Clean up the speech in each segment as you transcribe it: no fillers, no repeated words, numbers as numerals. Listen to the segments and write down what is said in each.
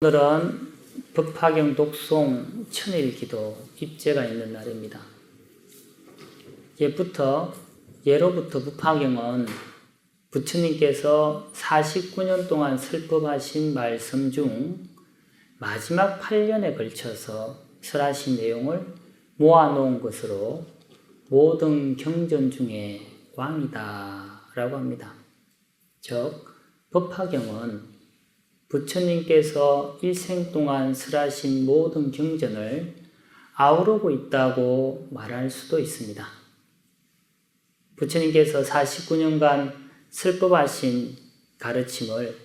오늘은 법화경 독송 천일기도 입제가 있는 날입니다. 예로부터 법화경은 부처님께서 49년 동안 설법하신 말씀 중 마지막 8년에 걸쳐서 설하신 내용을 모아놓은 것으로 모든 경전 중에 왕이다 라고 합니다. 즉 법화경은 부처님께서 일생 동안 설하신 모든 경전을 아우르고 있다고 말할 수도 있습니다. 부처님께서 49년간 설법하신 가르침을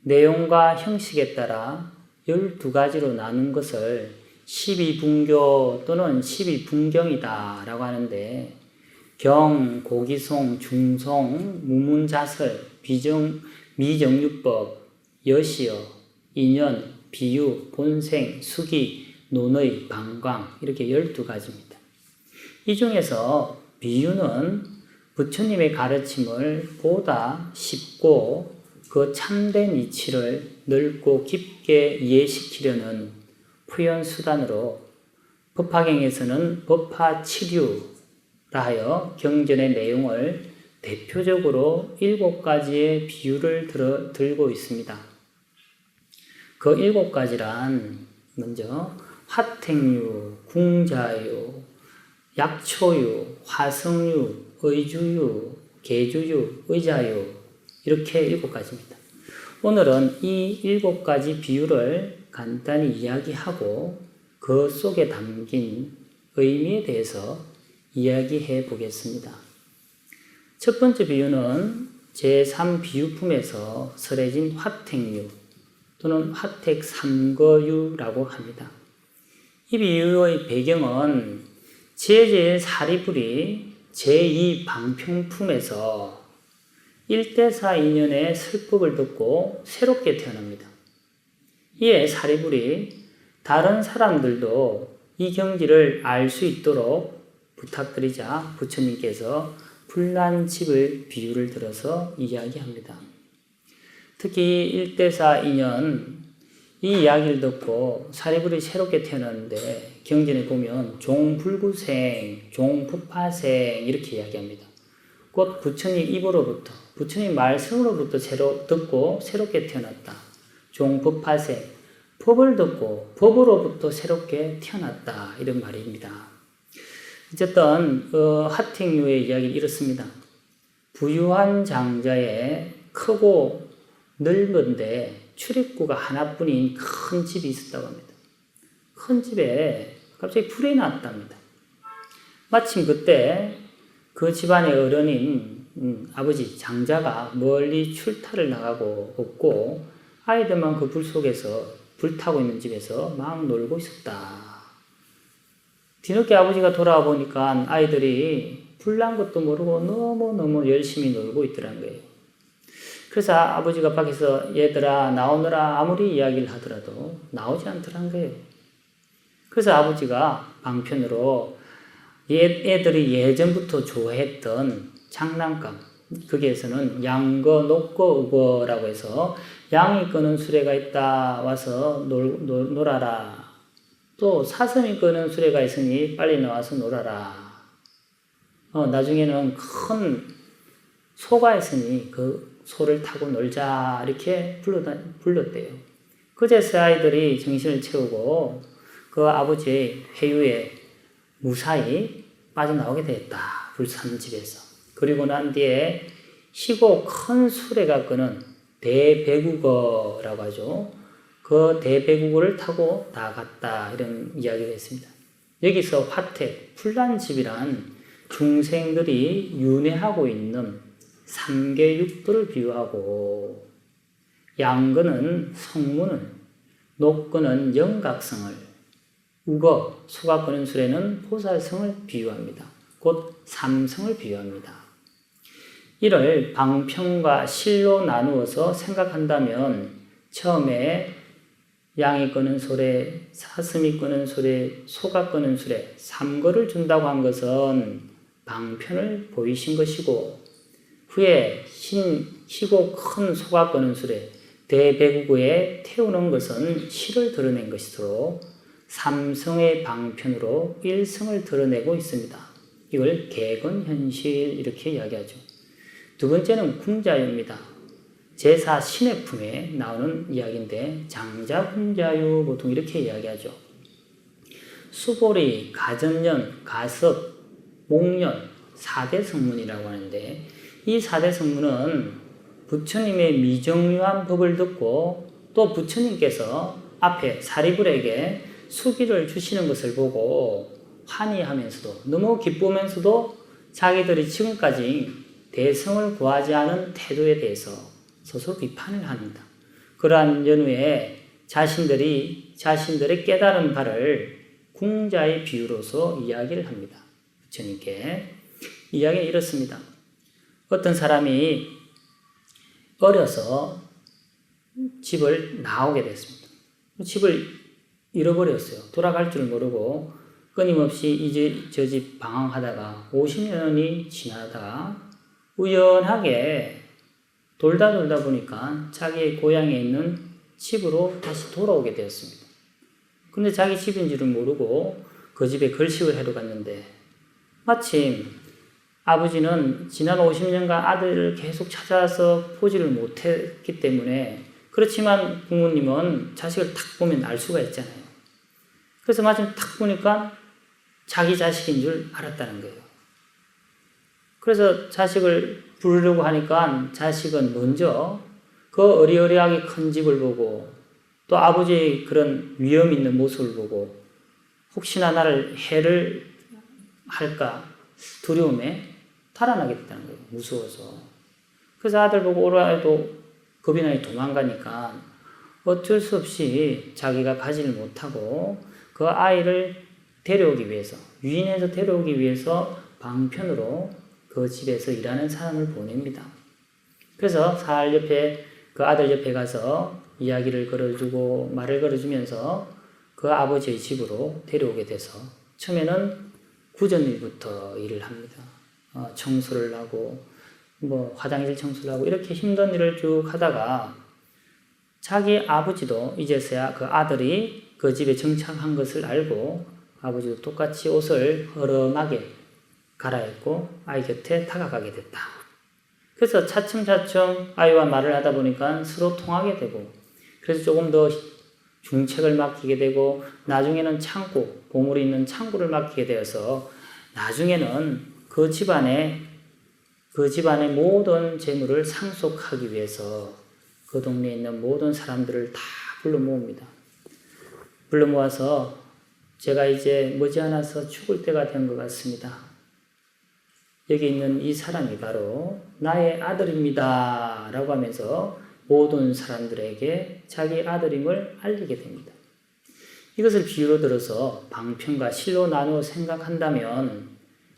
내용과 형식에 따라 12가지로 나눈 것을 12분교 또는 12분경이다 라고 하는데, 경, 고기송, 중송, 무문자설, 미정유법, 여시여, 인연, 비유, 본생, 수기, 논의, 방광 이렇게 12가지입니다. 이 중에서 비유는 부처님의 가르침을 보다 쉽고 그 참된 이치를 넓고 깊게 이해시키려는 표현 수단으로 법화경에서는 법화치류라 하여 경전의 내용을 대표적으로 7가지의 비유를 들고 있습니다. 그 7가지란 먼저 화택유, 궁자유, 약초유, 화성유, 의주유, 계주유, 의자유 이렇게 7가지입니다. 오늘은 이 7가지 비유를 간단히 이야기하고 그 속에 담긴 의미에 대해서 이야기해 보겠습니다. 첫 번째 비유는 제3비유품에서 설해진 화택유 또는 화택삼거유라고 합니다. 이 비유의 배경은 제제 사리불이 제2방평품에서 1대사 인연의 설법을 듣고 새롭게 태어납니다. 이에 사리불이 다른 사람들도 이 경지를 알 수 있도록 부탁드리자 부처님께서 불난집의 비유를 들어서 이야기합니다. 특히 1대사 인연 이 이야기를 듣고 사리불이 새롭게 태어났는데 경전에 보면 종불구생, 종법화생 이렇게 이야기합니다. 곧 부처님 입으로부터, 부처님 말씀으로부터 듣고 새롭게 태어났다. 종법화생, 법을 듣고 법으로부터 새롭게 태어났다 이런 말입니다. 어쨌든 화택유의 이야기는 이렇습니다. 부유한 장자에 크고 넓은데 출입구가 하나뿐인 큰 집이 있었다고 합니다. 큰 집에 갑자기 불이 났답니다. 마침 그때 그 집안의 어른인 아버지 장자가 멀리 출타를 나가고 없고 아이들만 그 불 속에서 불타고 있는 집에서 막 놀고 있었다. 뒤늦게 아버지가 돌아와 보니까 아이들이 불난 것도 모르고 너무너무 열심히 놀고 있더란 거예요. 그래서 아버지가 밖에서 얘들아 나오너라 아무리 이야기를 하더라도 나오지 않더란 거예요. 그래서 아버지가 방편으로 애들이 예전부터 좋아했던 장난감, 거기에서는 양거, 녹거, 의거라고 해서 양이 끄는 수레가 있다 와서 놀아라. 또 사슴이 끄는 수레가 있으니 빨리 나와서 놀아라. 나중에는 큰 소가 있으니 그 소를 타고 놀자 이렇게 불렀대요. 그제서 아이들이 정신을 채우고 그 아버지의 회유에 무사히 빠져나오게 되었다. 불산집에서. 그리고 난 뒤에 희고 큰 수레가 끄는 대배구거라고 하죠. 그 대배구거를 타고 나갔다 이런 이야기가 있습니다. 여기서 화택, 풀란집이란 중생들이 윤회하고 있는 삼계육도를 비유하고, 양거는 성문을, 녹거는 영각성을, 우거, 소가 끄는 수레는 보살성을 비유합니다. 곧 삼성을 비유합니다. 이를 방평과 실로 나누어서 생각한다면 처음에 양이 끄는 수레, 사슴이 끄는 수레, 소가 끄는 수레, 3거를 준다고 한 것은 방편을 보이신 것이고, 후에 희고 큰 소가 끄는 수레, 대배구구에 태우는 것은 실을 드러낸 것이므로 삼성의 방편으로 일성을 드러내고 있습니다. 이걸 개근현실 이렇게 이야기하죠. 두 번째는 궁자유입니다. 제사 신의 품에 나오는 이야기인데 장자궁자유 보통 이렇게 이야기하죠. 수보리, 가전년, 가섭, 목년 4대 성문이라고 하는데 이 4대 성문은 부처님의 미정유한 법을 듣고 또 부처님께서 앞에 사리불에게 수기를 주시는 것을 보고 환희하면서도 너무 기쁘면서도 자기들이 지금까지 대성을 구하지 않은 태도에 대해서 스스로 비판을 합니다. 그러한 연후에 자신들의 깨달은 바를 궁자의 비유로서 이야기를 합니다. 부처님께 이야기는 이렇습니다. 어떤 사람이 어려서 집을 나오게 됐습니다. 집을 잃어버렸어요. 돌아갈 줄 모르고 끊임없이 이제 저 집 방황하다가 50년이 지나다가 우연하게 돌다 보니까 자기의 고향에 있는 집으로 다시 돌아오게 되었습니다. 근데 자기 집인 줄을 모르고 그 집에 걸식을 하러 갔는데 마침 아버지는 지난 50년간 아들을 계속 찾아서 포지를 못했기 때문에 그렇지만 부모님은 자식을 딱 보면 알 수가 있잖아요. 그래서 마침 딱 보니까 자기 자식인 줄 알았다는 거예요. 그래서 자식을 부르려고 하니까 자식은 먼저 그 어리어리하게 큰 집을 보고 또 아버지의 그런 위험 있는 모습을 보고 혹시나 나를 해를 할까 두려움에 달아나게 됐다는 거예요. 무서워서. 그래서 아들 보고 오라 해도 겁이 나게 도망가니까 어쩔 수 없이 자기가 가지를 못하고 그 아이를 데려오기 위해서 유인해서 데려오기 위해서 방편으로 그 집에서 일하는 사람을 보냅니다. 그래서 살 옆에 그 아들 옆에 가서 이야기를 걸어주고 말을 걸어주면서 그 아버지의 집으로 데려오게 돼서 처음에는 구전일부터 일을 합니다. 청소를 하고 화장실 청소를 하고 이렇게 힘든 일을 쭉 하다가 자기 아버지도 이제서야 그 아들이 그 집에 정착한 것을 알고 아버지도 똑같이 옷을 허름하게 갈아입고 아이 곁에 다가가게 됐다. 그래서 차츰차츰 아이와 말을 하다 보니까 서로 통하게 되고 그래서 조금 더 중책을 맡기게 되고 나중에는 창고, 보물이 있는 창고를 맡기게 되어서 나중에는 그 집안의 모든 재물을 상속하기 위해서 그 동네에 있는 모든 사람들을 다 불러 모읍니다. 불러 모아서 제가 이제 머지않아서 죽을 때가 된 것 같습니다. 여기 있는 이 사람이 바로 나의 아들입니다. 라고 하면서 모든 사람들에게 자기 아들임을 알리게 됩니다. 이것을 비유로 들어서 방편과 실로 나누어 생각한다면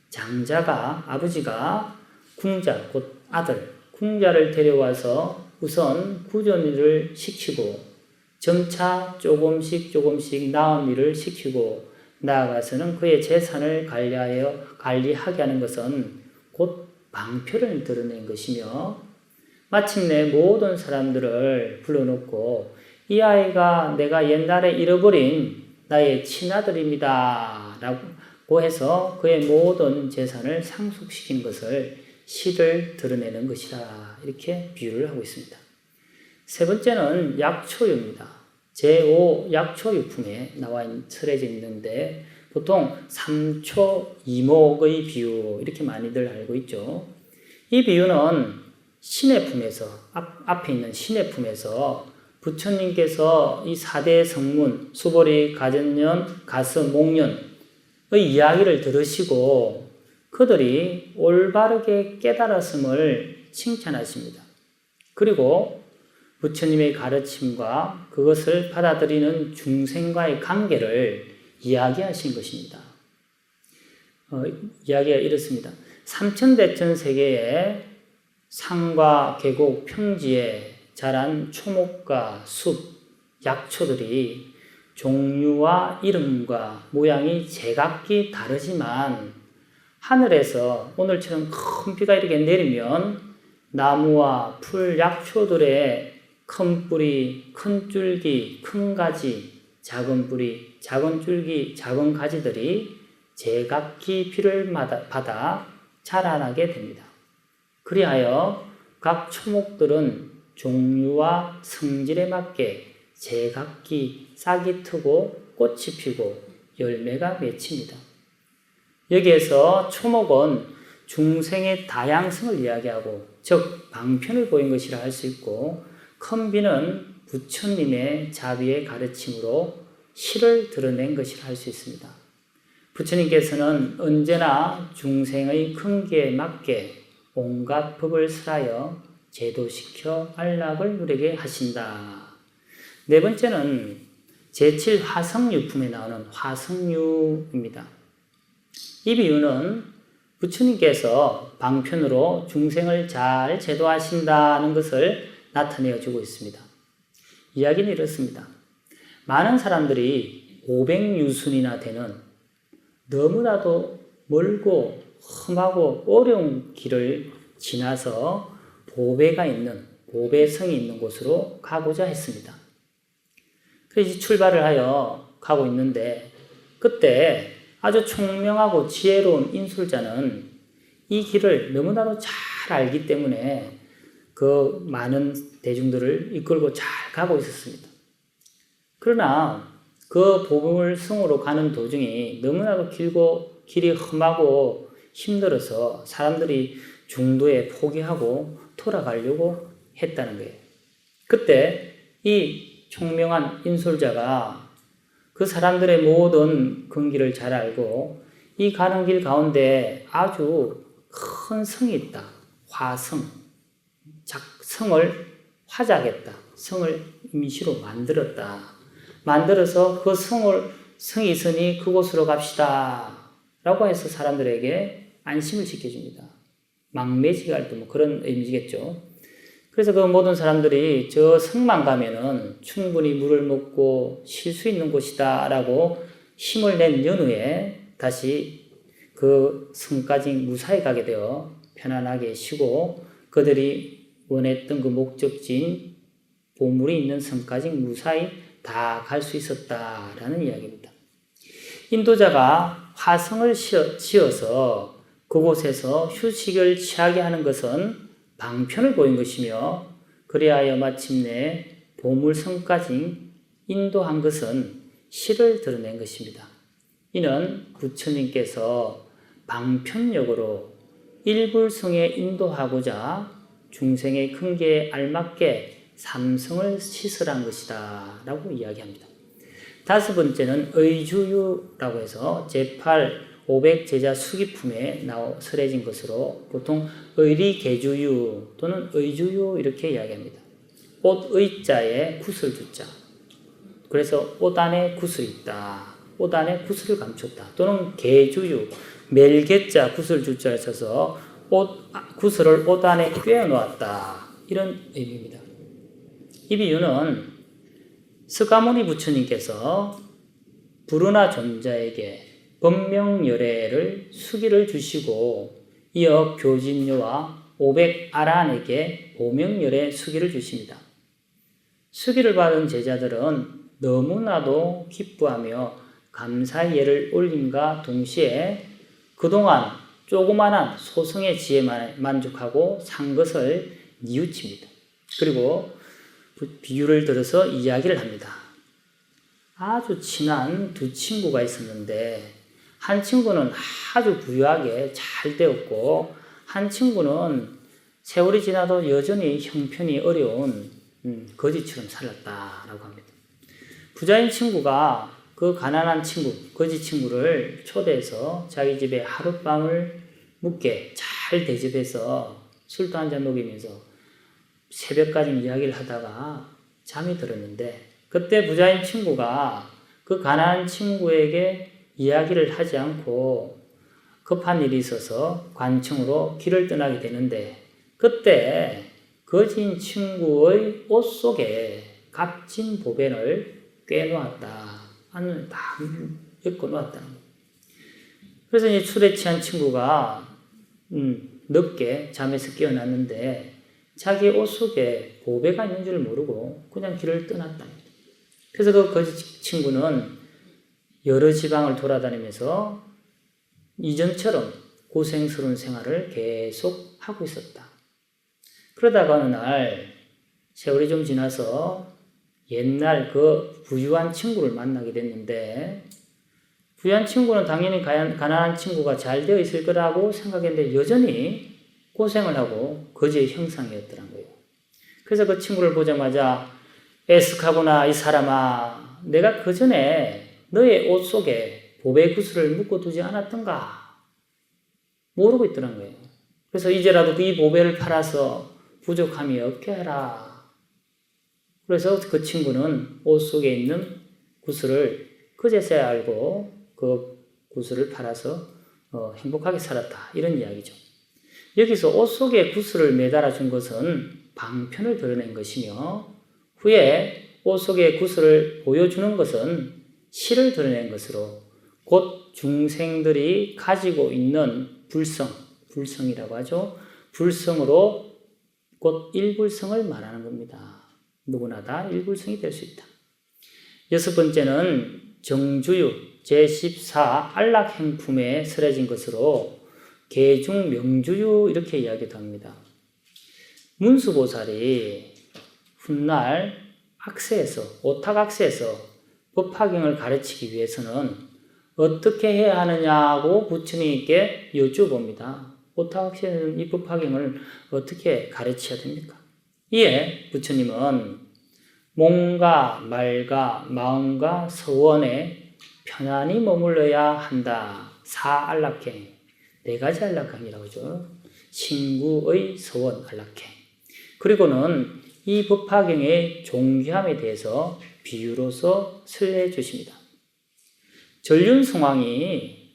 장자가 아버지가 궁자 곧 아들 궁자를 데려와서 우선 구전일을 시키고 점차 조금씩 나은 일을 시키고 나아가서는 그의 재산을 관리하게 하는 것은 곧 방편을 드러낸 것이며 마침내 모든 사람들을 불러놓고 이 아이가 내가 옛날에 잃어버린 나의 친아들입니다. 라고 해서 그의 모든 재산을 상속시킨 것을 실을 드러내는 것이라 이렇게 비유를 하고 있습니다. 세 번째는 약초유입니다. 제5 약초유품에 설해져 있는데 보통 3초 이목의 비유 이렇게 많이들 알고 있죠. 이 비유는 신의 품에서 앞에 있는 신의 품에서 부처님께서 이 4대 성문 수보리, 가전년, 가서, 목련의 이야기를 들으시고 그들이 올바르게 깨달았음을 칭찬하십니다. 그리고 부처님의 가르침과 그것을 받아들이는 중생과의 관계를 이야기하신 것입니다. 이야기가 이렇습니다. 삼천대천 세계에 산과 계곡, 평지에 자란 초목과 숲, 약초들이 종류와 이름과 모양이 제각기 다르지만 하늘에서 오늘처럼 큰 비가 이렇게 내리면 나무와 풀, 약초들의 큰 뿌리, 큰 줄기, 큰 가지, 작은 뿌리, 작은 줄기, 작은 가지들이 제각기 비를 받아 자라나게 됩니다. 그리하여 각 초목들은 종류와 성질에 맞게 제각기 싹이 트고 꽃이 피고 열매가 맺힙니다. 여기에서 초목은 중생의 다양성을 이야기하고 즉 방편을 보인 것이라 할 수 있고 큰 비는 부처님의 자비의 가르침으로 실을 드러낸 것이라 할 수 있습니다. 부처님께서는 언제나 중생의 큰기에 맞게 온갖 법을 설하여 제도시켜 안락을 누리게 하신다. 네 번째는 제7화성유품에 나오는 화성유입니다. 이 비유는 부처님께서 방편으로 중생을 잘 제도하신다는 것을 나타내어 주고 있습니다. 이야기는 이렇습니다. 많은 사람들이 500유순이나 되는 너무나도 멀고 험하고 어려운 길을 지나서 보배가 있는 보배성이 있는 곳으로 가고자 했습니다. 그래서 출발을 하여 가고 있는데 그때 아주 총명하고 지혜로운 인술자는 이 길을 너무나도 잘 알기 때문에 그 많은 대중들을 이끌고 잘 가고 있었습니다. 그러나 그 보물성으로 가는 도중이 너무나도 길고 길이 험하고 힘들어서 사람들이 중도에 포기하고 돌아가려고 했다는 거예요. 그때 이 총명한 인솔자가 그 사람들의 모든 근기를 잘 알고 이 가는 길 가운데 아주 큰 성이 있다. 화성. 성을 화작했다. 성을 임시로 만들었다. 만들어서 그 성이 있으니 그곳으로 갑시다. 라고 해서 사람들에게 안심을 시켜줍니다. 망매지가 할 때 뭐 그런 의미겠죠. 그래서 그 모든 사람들이 저 성만 가면은 충분히 물을 먹고 쉴 수 있는 곳이다 라고 힘을 낸 연후에 다시 그 성까지 무사히 가게 되어 편안하게 쉬고 그들이 원했던 그 목적지인 보물이 있는 성까지 무사히 다 갈 수 있었다라는 이야기입니다. 인도자가 화성을 지어서 그곳에서 휴식을 취하게 하는 것은 방편을 보인 것이며 그리하여 마침내 보물성까지 인도한 것은 실을 드러낸 것입니다. 이는 부처님께서 방편력으로 일불성에 인도하고자 중생의 큰계에 알맞게 삼성을 시설한 것이다 라고 이야기합니다. 다섯 번째는 의주유라고 해서 제8 500제자 수기품에 설해진 것으로 보통 의리개주유 또는 의주유 이렇게 이야기합니다. 옷의자에 구슬 주자. 그래서 옷 안에 구슬이 있다. 옷 안에 구슬을 감췄다. 또는 개주유, 멜개자 구슬 주자를 써서 구슬을 옷 안에 꿰어 놓았다. 이런 의미입니다. 이 비유는 스가모니 부처님께서 부르나 존자에게 법명열애를 수기를 주시고 이어 교진녀와 500아란에게 보명열애 수기를 주십니다. 수기를 받은 제자들은 너무나도 기뻐하며 감사의 예를 올림과 동시에 그동안 조그만한 소성의 지혜만 만족하고 산 것을 뉘우칩니다. 그리고 비유를 들어서 이야기를 합니다. 아주 친한 두 친구가 있었는데 한 친구는 아주 부유하게 잘 되었고 한 친구는 세월이 지나도 여전히 형편이 어려운 거지처럼 살았다라고 합니다. 부자인 친구가 그 가난한 친구, 거지 친구를 초대해서 자기 집에 하룻밤을 묵게 잘 대접해서 술도 한잔 먹이면서 새벽까지 이야기를 하다가 잠이 들었는데 그때 부자인 친구가 그 가난한 친구에게 이야기를 하지 않고 급한 일이 있어서 관청으로 길을 떠나게 되는데 그때 거지인 친구의 옷 속에 값진 보배를 꿰놓았다. 안을 다 엮어 놓았다는 거예요. 그래서 이제 술에 취한 친구가 늦게 잠에서 깨어났는데 자기 옷 속에 보배가 있는 줄 모르고 그냥 길을 떠났다. 그래서 그 친구는 여러 지방을 돌아다니면서 이전처럼 고생스러운 생활을 계속 하고 있었다. 그러다가 어느 날 세월이 좀 지나서 옛날 그 부유한 친구를 만나게 됐는데, 부유한 친구는 당연히 가난한 친구가 잘 되어 있을 거라고 생각했는데 여전히 고생을 하고 거지의 형상이었더란 거예요. 그래서 그 친구를 보자마자 에스카구나 이 사람아, 내가 그 전에 너의 옷 속에 보배 구슬을 묶어두지 않았던가 모르고 있더란 거예요. 그래서 이제라도 이 보배를 팔아서 부족함이 없게 해라. 그래서 그 친구는 옷 속에 있는 구슬을 그제서야 알고 그 구슬을 팔아서 행복하게 살았다. 이런 이야기죠. 여기서 옷 속에 구슬을 매달아 준 것은 방편을 드러낸 것이며, 후에 옷 속에 구슬을 보여주는 것은 실을 드러낸 것으로 곧 중생들이 가지고 있는 불성이라고 하죠. 불성으로 곧 일불성을 말하는 겁니다. 누구나 다 일불성이 될 수 있다. 여섯 번째는 정주유 제14 안락행품에 설해진 것으로 계중 명주유 이렇게 이야기도 합니다. 문수보살이 훗날 오탁악세에서 법화경을 가르치기 위해서는 어떻게 해야 하느냐고 부처님께 여쭤봅니다. 오탁악세는 이 법화경을 어떻게 가르쳐야 됩니까? 이에 부처님은 몸과 말과 마음과 서원에 편안히 머물러야 한다. 사안락행, 네 가지 안락행이라고 하죠. 신구의 서원 안락행. 그리고는 이 법화경의 존귀함에 대해서 비유로서 설해 주십니다. 전륜성왕이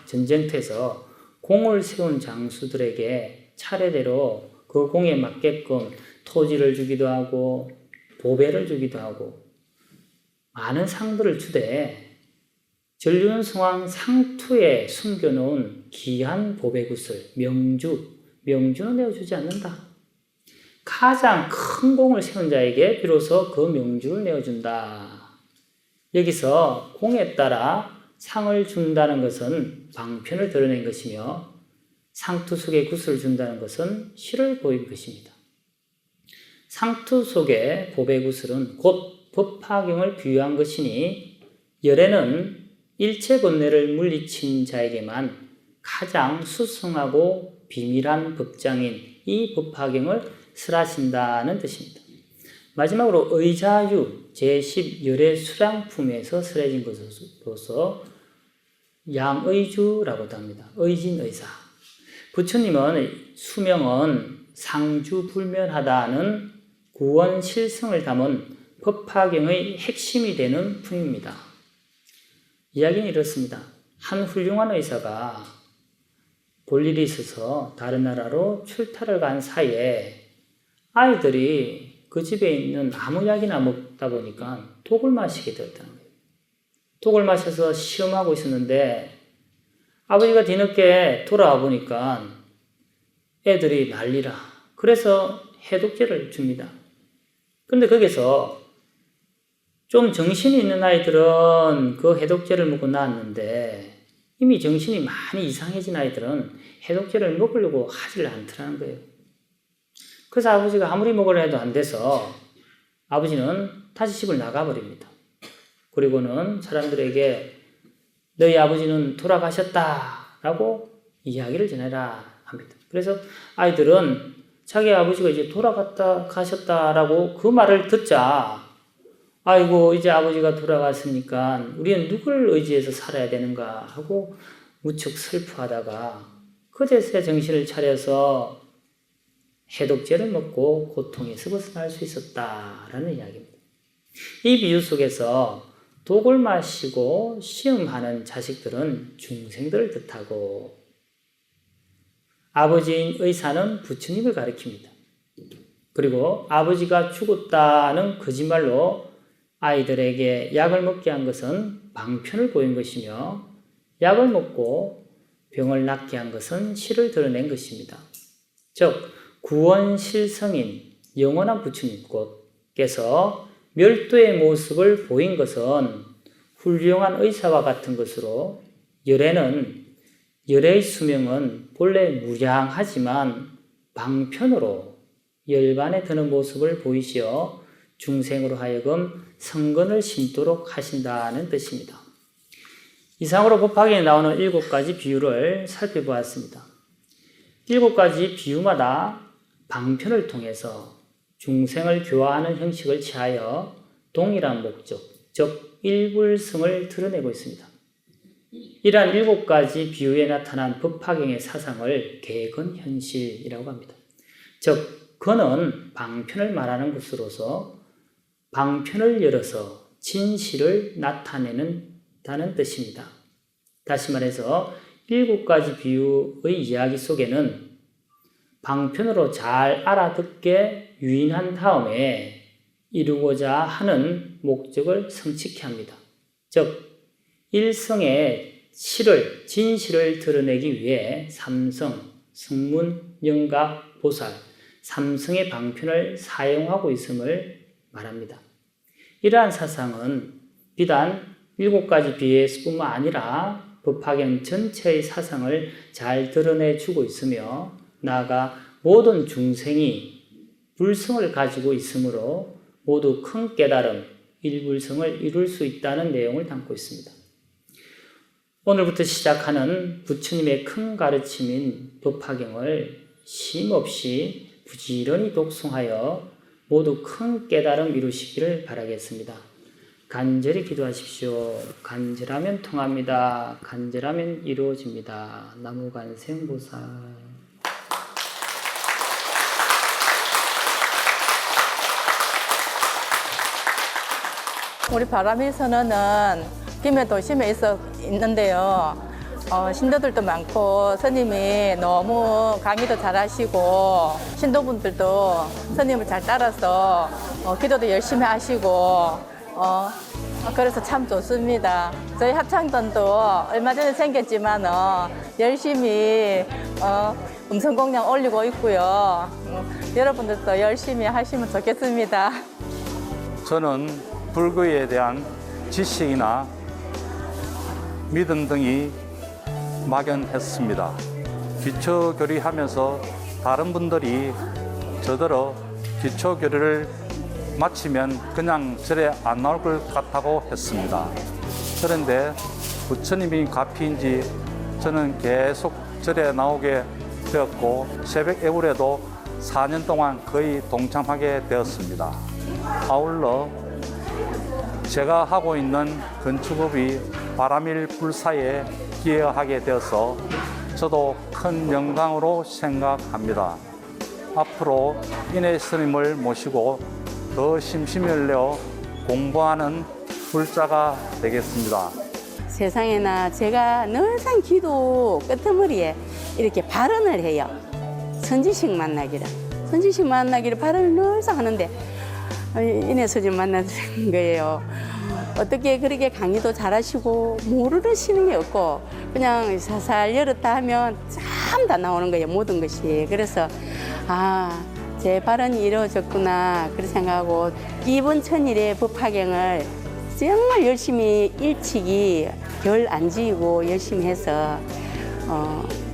전쟁터에서 공을 세운 장수들에게 차례대로 그 공에 맞게끔 토지를 주기도 하고 보배를 주기도 하고 많은 상들을 주되, 전륜성왕 상투에 숨겨놓은 귀한 보배구슬 명주는 내어주지 않는다. 가장 큰 공을 세운 자에게 비로소 그 명주를 내어준다. 여기서 공에 따라 상을 준다는 것은 방편을 드러낸 것이며, 상투 속에 구슬을 준다는 것은 실을 보인 것입니다. 상투 속에 보배구슬은 곧 법화경을 비유한 것이니, 열애는 일체 번뇌를 물리친 자에게만 가장 수승하고 비밀한 법장인 이 법화경을 설하신다는 뜻입니다. 마지막으로 의자유 제10열애 수량품에서 설해진 것으로서 양의주라고도 합니다. 의진의사. 부처님은 수명은 상주불면하다는 구원실성을 담은 법화경의 핵심이 되는 품입니다. 이야기는 이렇습니다. 한 훌륭한 의사가 볼일이 있어서 다른 나라로 출타를 간 사이에 아이들이 그 집에 있는 아무 약이나 먹다 보니까 독을 마시게 되었다는 거예요. 독을 마셔서 시험하고 있었는데 아버지가 뒤늦게 돌아와 보니까 애들이 난리라. 그래서 해독제를 줍니다. 그런데 거기서 좀 정신이 있는 아이들은 그 해독제를 먹고 나왔는데, 이미 정신이 많이 이상해진 아이들은 해독제를 먹으려고 하질 않더라는 거예요. 그래서 아버지가 아무리 먹으려 해도 안 돼서 아버지는 다시 집을 나가버립니다. 그리고는 사람들에게 너희 아버지는 돌아가셨다라고 이야기를 전해라 합니다. 그래서 아이들은 자기 아버지가 이제 가셨다라고 그 말을 듣자, 아이고 이제 아버지가 돌아갔으니까 우리는 누굴 의지해서 살아야 되는가 하고 무척 슬퍼하다가 그제서야 정신을 차려서 해독제를 먹고 고통에서 벗어날 수 있었다라는 이야기입니다. 이 비유 속에서 독을 마시고 시험하는 자식들은 중생들을 뜻하고, 아버지인 의사는 부처님을 가리킵니다. 그리고 아버지가 죽었다는 거짓말로 아이들에게 약을 먹게 한 것은 방편을 보인 것이며, 약을 먹고 병을 낫게 한 것은 실을 드러낸 것입니다. 즉 구원실성인 영원한 부처님께서 멸도의 모습을 보인 것은 훌륭한 의사와 같은 것으로 열의 수명은 본래 무량하지만 방편으로 열반에 드는 모습을 보이시어 중생으로 하여금 성근을 심도록 하신다는 뜻입니다. 이상으로 법화경에 나오는 7가지 비유를 살펴보았습니다. 7가지 비유마다 방편을 통해서 중생을 교화하는 형식을 취하여 동일한 목적, 즉 일불성을 드러내고 있습니다. 이러한 7가지 비유에 나타난 법화경의 사상을 개근현실이라고 합니다. 즉 근은 방편을 말하는 것으로서 방편을 열어서 진실을 나타내는다는 뜻입니다. 다시 말해서 7가지 비유의 이야기 속에는 방편으로 잘 알아듣게 유인한 다음에 이루고자 하는 목적을 성취케 합니다. 즉 일성의 진실을 드러내기 위해 삼성, 성문, 영각, 보살, 삼성의 방편을 사용하고 있음을 말합니다. 이러한 사상은 비단 7가지 비유에서뿐만 아니라 법화경 전체의 사상을 잘 드러내주고 있으며 나아가 모든 중생이 불성을 가지고 있으므로 모두 큰 깨달음, 일불성을 이룰 수 있다는 내용을 담고 있습니다. 오늘부터 시작하는 부처님의 큰 가르침인 법화경을 쉼없이 부지런히 독송하여 모두 큰 깨달음 이루시기를 바라겠습니다. 간절히 기도하십시오. 간절하면 통합니다. 간절하면 이루어집니다. 나무관세음보살. 우리 바람일선언은 김해 도심에 있는데요. 신도들도 많고 스님이 너무 강의도 잘하시고 신도분들도 스님을 잘 따라서 기도도 열심히 하시고 그래서 참 좋습니다. 저희 합창단도 얼마 전에 생겼지만 열심히 음성공양 올리고 있고요. 여러분들도 열심히 하시면 좋겠습니다. 저는 불교에 대한 지식이나 믿음 등이 막연했습니다. 기초교리하면서 다른 분들이 저더러 기초교리를 마치면 그냥 절에 안 나올 것 같다고 했습니다. 그런데 부처님이 가피인지 저는 계속 절에 나오게 되었고 새벽 애울에도 4년 동안 거의 동참하게 되었습니다. 아울러 제가 하고 있는 건축업이 바람일 불사에 기여하게 되어서 저도 큰 영광으로 생각합니다. 앞으로 인해 스님을 모시고 더 심심히 흘려 공부하는 불자가 되겠습니다. 세상에나 제가 늘상 기도 끄트머리에 이렇게 발언을 해요. 선지식 만나기를 발언을 늘상 하는데 인해 스님 만난 거예요. 어떻게 그렇게 강의도 잘하시고 모르시는 게 없고 그냥 살살 열었다 하면 참 다 나오는 거예요. 모든 것이. 그래서 제 발언이 이루어졌구나 그렇게 생각하고 이번 천일의 법화경을 정말 열심히 일찍이 결 안 지우고 열심히 해서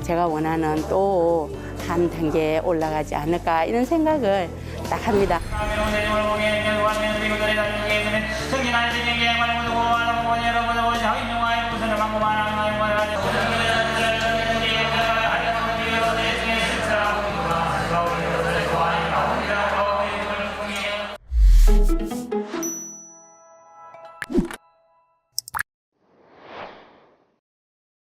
제가 원하는 또 한 단계 올라가지 않을까 이런 생각을 딱 합니다.